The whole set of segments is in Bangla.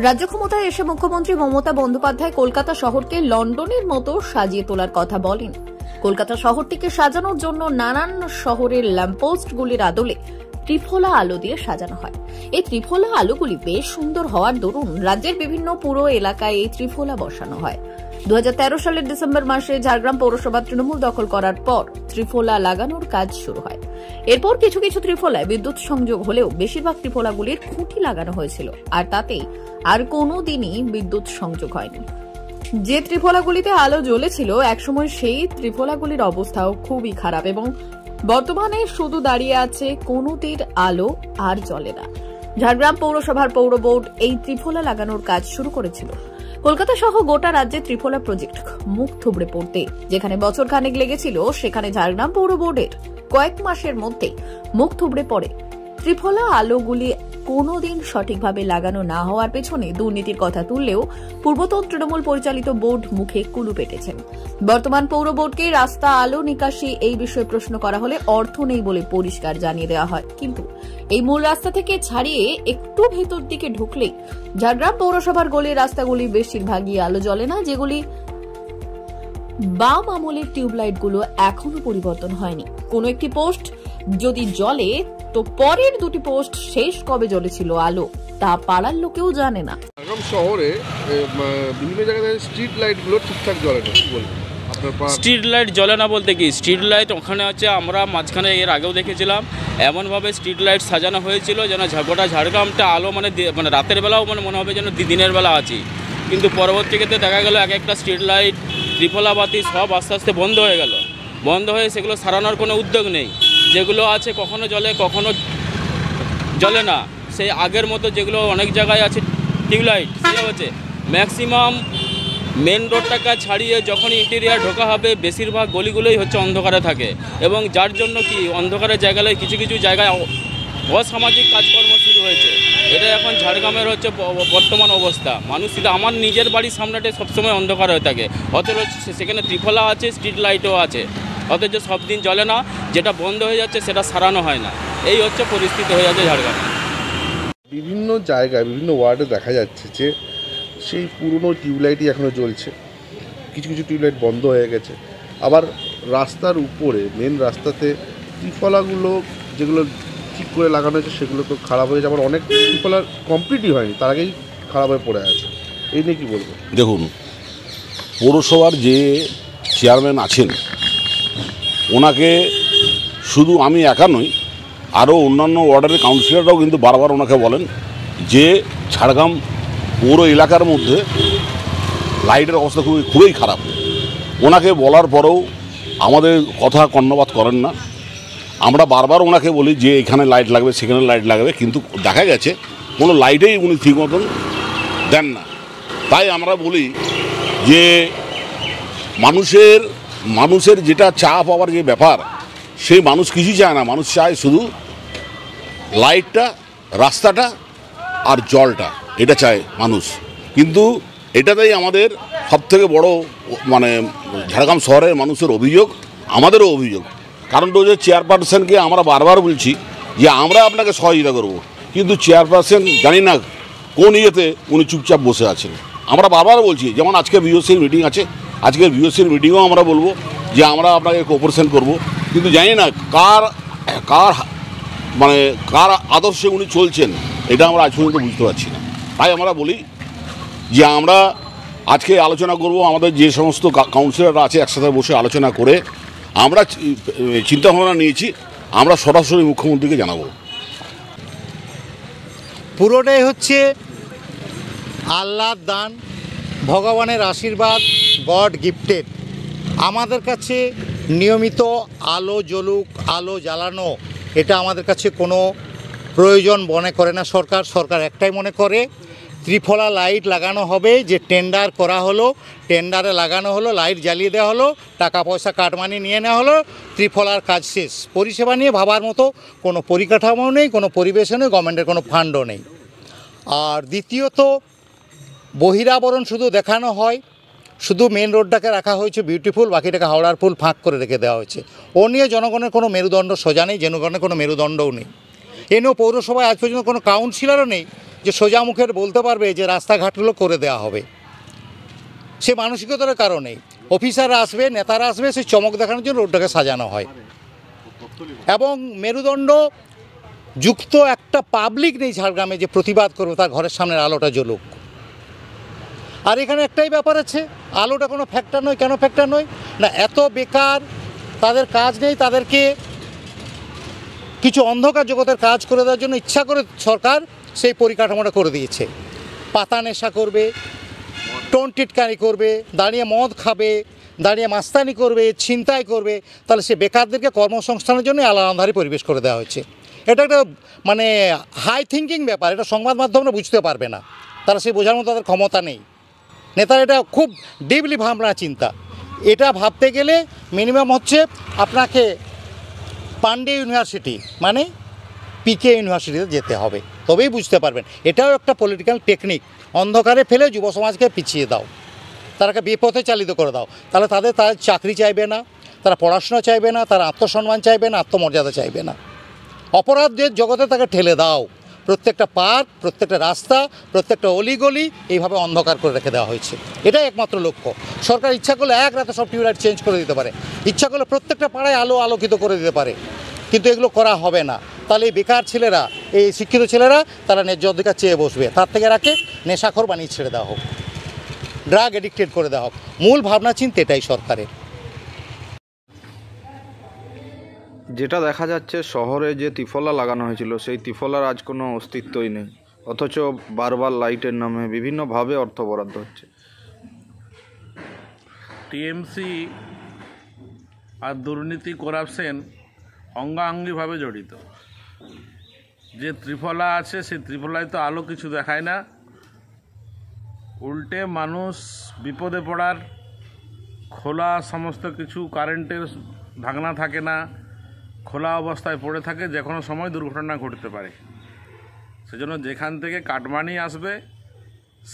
রাজ্য ক্ষমতায় এসে মুখ্যমন্ত্রী মমতা বন্দ্যোপাধ্যায় কলকাতা শহরকে লন্ডনের মতো সাজিয়ে তোলার কথা বলেন। কলকাতা শহরটিকে সাজানোর জন্য নানান শহরের ল্যাম্পপোস্টগুলির আদলে ত্রিফলা আলো দিয়ে সাজানো হয়। এই ত্রিফলা আলোগুলি বেশ সুন্দর হওয়ার দরুন রাজ্যের বিভিন্ন পুর এলাকায় এই ত্রিফলা বসানো হয়। 2013 সালের ডিসেম্বর মাসে ঝাড়গ্রাম পৌরসভা তৃণমূল দখল করার পর ত্রিফলা লাগানোর কাজ শুরু হয়। এরপর কিছু কিছু ত্রিফলায় বিদ্যুৎ সংযোগ হলেও বেশিরভাগ ত্রিফলাগুলির খুঁটি লাগানো হয়েছিল, আর তাতেই আর কোনোদিনই বিদ্যুৎ সংযোগ হয়নি। যে ত্রিফলাগুলিতে আলো জ্বলেছিল একসময় সেই ত্রিফলাগুলির অবস্থাও খুবই খারাপ এবং বর্তমানে শুধু দাঁড়িয়ে আছে কোনোটির আলো আর জ্বলে না। ঝাড়গ্রাম পৌরসভার পৌর বোর্ড এই ত্রিফলা লাগানোর কাজ শুরু করেছিল। কলকাতা সহ গোটা রাজ্যে ত্রিফলা প্রজেক্ট মুখ থুবড়ে পড়তে যেখানে বছর খানেক লেগেছিল, সেখানে ঝাড়গ্রাম পৌর বোর্ডের কয়েক মাসের মধ্যে মুখ থুবড়ে পড়ে। ত্রিফলা আলোগুলি কোনোদিন সঠিকভাবে লাগানো না হওয়ার পেছনে দুর্নীতির কথা তুললেও পূর্বতন তৃণমূল পরিচালিত বোর্ড মুখে কুলু পেটেছেন। বর্তমান পৌর বোর্ডকে রাস্তা আলো নিকাশি এই বিষয়ে প্রশ্ন করা হলে অর্থ নেই বলে পরিষ্কার জানিয়ে দেওয়া হয়, কিন্তু এই মূল রাস্তা থেকে ছাড়িয়ে একটু ভেতর দিকে ঢুকলেই ঝাড়গ্রাম পৌরসভার গলির রাস্তাগুলি বেশিরভাগই আলো জ্বলে না, যেগুলি বাম আমলের টিউবলাইটগুলো এখনো পরিবর্তন হয়নি। কোনো একটি পোস্ট যদি জ্বলে তো পরের দুটি পোস্ট শেষ কবে জ্বলেছিল আলো তা পাড়ার লোকেও জানে না। ঝাড়গ্রাম শহরে বিভিন্ন জায়গায় স্ট্রিট লাইটগুলো ঠিকঠাক জ্বলে না, কি বলবো? স্ট্রিট লাইট জ্বলে না বলতে কি, স্ট্রিট লাইট ওখানে আছে, আমরা মাঝখানে এর আগেও দেখেছিলাম এমনভাবে স্ট্রিট লাইট সাজানো হয়েছিল যেন গোটা ঝাড়গ্রামটা আলো মানে রাতের বেলাও মনে হবে যেন দিনের বেলা আছি। কিন্তু পরবর্তীতে দেখা গেল এক একটা স্ট্রিট লাইট ত্রিফলা বাতি সব আস্তে আস্তে বন্ধ হয়ে গেল। বন্ধ হয়ে সেগুলো সারানোর কোনো উদ্যোগ নেই। যেগুলো আছে কখনো জ্বলে কখনো জ্বলে না। সেই আগের মতো যেগুলো অনেক জায়গায় আছে টিউবলাইট, সেটা হচ্ছে ম্যাক্সিমাম মেন রোডটাকে ছাড়িয়ে যখন ইন্টেরিয়ার ঢোকা হবে বেশিরভাগ গলিগুলোই হচ্ছে অন্ধকারে থাকে, এবং যার জন্য কি অন্ধকারের জায়গায় কিছু কিছু জায়গায় অসামাজিক কাজকর্ম শুরু হয়েছে। এটা এখন ঝাড়গ্রামের হচ্ছে বর্তমান অবস্থা। মানুষ শুধু আমার নিজের বাড়ির সামনেটাই সবসময় অন্ধকার হয়ে থাকে, অথচ সেখানে ত্রিফলা আছে, স্ট্রিট লাইটও আছে, অথচ সব দিন জ্বলে না। যেটা বন্ধ হয়ে যাচ্ছে সেটা সারানো হয় না। এই হচ্ছে পরিস্থিতি হয়ে যাচ্ছে ঝাড়গ্রামে। বিভিন্ন জায়গায় বিভিন্ন ওয়ার্ডে দেখা যাচ্ছে যে সেই পুরনো টিউবলাইটই এখনও জ্বলছে, কিছু কিছু টিউবলাইট বন্ধ হয়ে গেছে। আবার রাস্তার উপরে মেন রাস্তাতে ত্রিফলাগুলো যেগুলো ঠিক করে লাগানো হয়েছে সেগুলো তো খারাপ হয়ে যাবে, আবার অনেক ত্রিফলা কমপ্লিটই হয়নি, তার আগেই খারাপ হয়ে পড়ে আছে। এই নিয়ে কী বলবো? দেখুন, পৌরসভার যে চেয়ারম্যান আছেন ওনাকে শুধু আমি একা নই, আরও অন্যান্য ওয়ার্ডের কাউন্সিলররাও কিন্তু বারবার ওনাকে বলেন যে ঝাড়গ্রাম পৌর এলাকার মধ্যে লাইটের অবস্থা খুবই খারাপ। ওনাকে বলার পরেও আমাদের কথা কর্ণপাত করেন না। আমরা বারবার ওনাকে বলি যে এখানে লাইট লাগবে, সেখানে লাইট লাগবে, কিন্তু দেখা গেছে কোনো লাইটেই উনি ঠিক মতন দেন না। তাই আমরা বলি যে মানুষের যেটা চা পাওয়ার যে ব্যাপার, সেই মানুষ কিছু চায় না। মানুষ চায় শুধু লাইটটা, রাস্তাটা আর জলটা, এটা চায় মানুষ। কিন্তু এটাতেই আমাদের সবথেকে বড় ঝাড়গ্রাম শহরের মানুষের অভিযোগ, আমাদেরও অভিযোগ। কারণটা হচ্ছে চেয়ারপারসনকে আমরা বারবার বলছি যে আমরা আপনাকে সহযোগিতা করব, কিন্তু চেয়ারপারসন জানি না কোন ইয়েতে উনি চুপচাপ বসে আছেন। আমরা বারবার বলছি, যেমন আজকে বিওসির মিটিং আছে, আজকে বিওসির মিটিংও আমরা বলবো যে আমরা আপনাকে কোঅপারেশন করব, কিন্তু জানি না কার আদর্শে উনি চলছেন, এটা আমরা আজ পর্যন্ত বুঝতে পারছি না। তাই আমরা বলি যে আমরা আজকে আলোচনা করব, আমাদের যে সমস্ত কাউন্সিলররা আছে একসাথে বসে আলোচনা করে আমরা চিন্তাভাবনা নিয়েছি, আমরা সরাসরি মুখ্যমন্ত্রীকে জানাবো। পুরোটাই হচ্ছে আল্লাহর দান, ভগবানের আশীর্বাদ, গড গিফটেড। আমাদের কাছে নিয়মিত আলো জ্বলুক, আলো জ্বালানো, এটা আমাদের কাছে কোনো প্রয়োজন মনে করে না সরকার। সরকার একটাই মনে করে ত্রিফলা লাইট লাগানো হবে, যে টেন্ডার করা হলো, টেন্ডারে লাগানো হলো, লাইট জ্বালিয়ে দেওয়া হলো, টাকা পয়সা কাটমানি নিয়ে নেওয়া হলো, ত্রিফলার কাজ শেষ। পরিষেবা নিয়ে ভাবার মতো কোনো পরিকাঠামো নেই, কোনো পরিবেশও নেই, গভর্নমেন্টের কোনো ফান্ডও নেই। আর দ্বিতীয়ত বহিরাবরণ শুধু দেখানো হয়, শুধু মেন রোডটাকে রাখা হয়েছে বিউটিফুল, বাকিটাকে হাওড়ার পুল ফাঁক করে রেখে দেওয়া হয়েছে। ও নিয়ে জনগণের কোনো মেরুদণ্ড সোজা নেই, জনগণের কোনো মেরুদণ্ডও নেই। এ নিয়েও পৌরসভায় আজ পর্যন্ত কোনো কাউন্সিলরও নেই যে সোজা মুখের বলতে পারবে যে রাস্তাঘাটগুলো করে দেওয়া হবে। সে মানসিকতার কারণে অফিসাররা আসবে, নেতারা আসবে, সে চমক দেখানোর জন্য রোডটাকে সাজানো হয়। এবং মেরুদণ্ড যুক্ত একটা পাবলিক নেই ঝাড়গ্রামে যে প্রতিবাদ করবে তার ঘরের সামনের আলোটা জ্বলুক। আর এখানে একটাই ব্যাপার আছে, আলোটা কোনো ফ্যাক্টর নয়। কেন ফ্যাক্টর নয় না, এত বেকার, তাদের কাজ নেই, তাদেরকে কিছু অন্ধকার জগতের কাজ করে দেওয়ার জন্য ইচ্ছা করে সরকার সেই পরিকাঠামোটা করে দিয়েছে। পাতা নেশা করবে, টোন টিটকারি করবে, দাঁড়িয়ে মদ খাবে, দাঁড়িয়ে মাস্তানি করবে, ছিনতাই করবে, তাহলে সে বেকারদেরকে কর্মসংস্থানের জন্য আলাদাধারী পরিবেশ করে দেওয়া হয়েছে। এটা একটা মানে হাই থিঙ্কিং ব্যাপার, এটা সংবাদ মাধ্যমরা বুঝতে পারবে না, তারা সে বোঝার মতো তাদের ক্ষমতা নেই। নেতার এটা খুব ডিপলি ভাবনা চিন্তা। এটা ভাবতে গেলে মিনিমাম হচ্ছে আপনাকে পান্ডে ইউনিভার্সিটি মানে পিকে ইউনিভার্সিটিতে যেতে হবে, তবেই বুঝতে পারবেন। এটাও একটা পলিটিক্যাল টেকনিক, অন্ধকারে ফেলে যুব সমাজকে পিছিয়ে দাও, তারাকে বিপথে চালিত করে দাও, তাহলে তাদের চাকরি চাইবে না, তারা পড়াশোনা চাইবে না, তারা আত্মসম্মান চাইবে না, আত্মমর্যাদা চাইবে না। অপরাধের জগতে তাকে ঠেলে দাও। প্রত্যেকটা পার্ক, প্রত্যেকটা রাস্তা, প্রত্যেকটা অলিগলি এইভাবে অন্ধকার করে রেখে দেওয়া হয়েছে। এটাই একমাত্র লক্ষ্য। সরকার ইচ্ছা করলে এক রাতে সব টিউবলাইট চেঞ্জ করে দিতে পারে, ইচ্ছা করলে প্রত্যেকটা পাড়ায় আলোকিত করে দিতে পারে, কিন্তু এগুলো করা হবে না। তাহলে এই বেকার ছেলেরা, এই শিক্ষিত ছেলেরা, তারা ন্যায্য অধিকার চেয়ে বসবে। তার থেকে রাখে নেশাখোর বানিয়ে ছেড়ে দেওয়া হোক, ড্রাগ এডিক্টেড করে দেওয়া হোক। মূল ভাবনা চিন্তা এটাই সরকারের। যেটা দেখা যাচ্ছে, শহরে যে ত্রিফলা লাগানো হয়েছিল সেই ত্রিফলার আজ কোনো অস্তিত্বই নেই, অথচ বারবার লাইটের নামে বিভিন্নভাবে অর্থ বরাদ্দ হচ্ছে। টিএমসি আর দুর্নীতি, করাপশন অঙ্গাঙ্গিভাবে জড়িত। যে ত্রিফলা আছে সেই ত্রিফলায় তো আলো কিছু দেখায় না, উল্টে মানুষ বিপদে পড়ার, খোলা সমস্ত কিছু, কারেন্টের ভাঙনা থাকে না, খোলা অবস্থায় পড়ে থাকে, যে কোনো সময় দুর্ঘটনা ঘটতে পারে। সেজন্য যেখান থেকে কাটমানি আসবে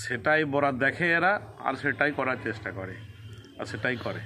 সেটাই বরাদ দেখে এরা, আর সেটাই করার চেষ্টা করে, আর সেটাই করে।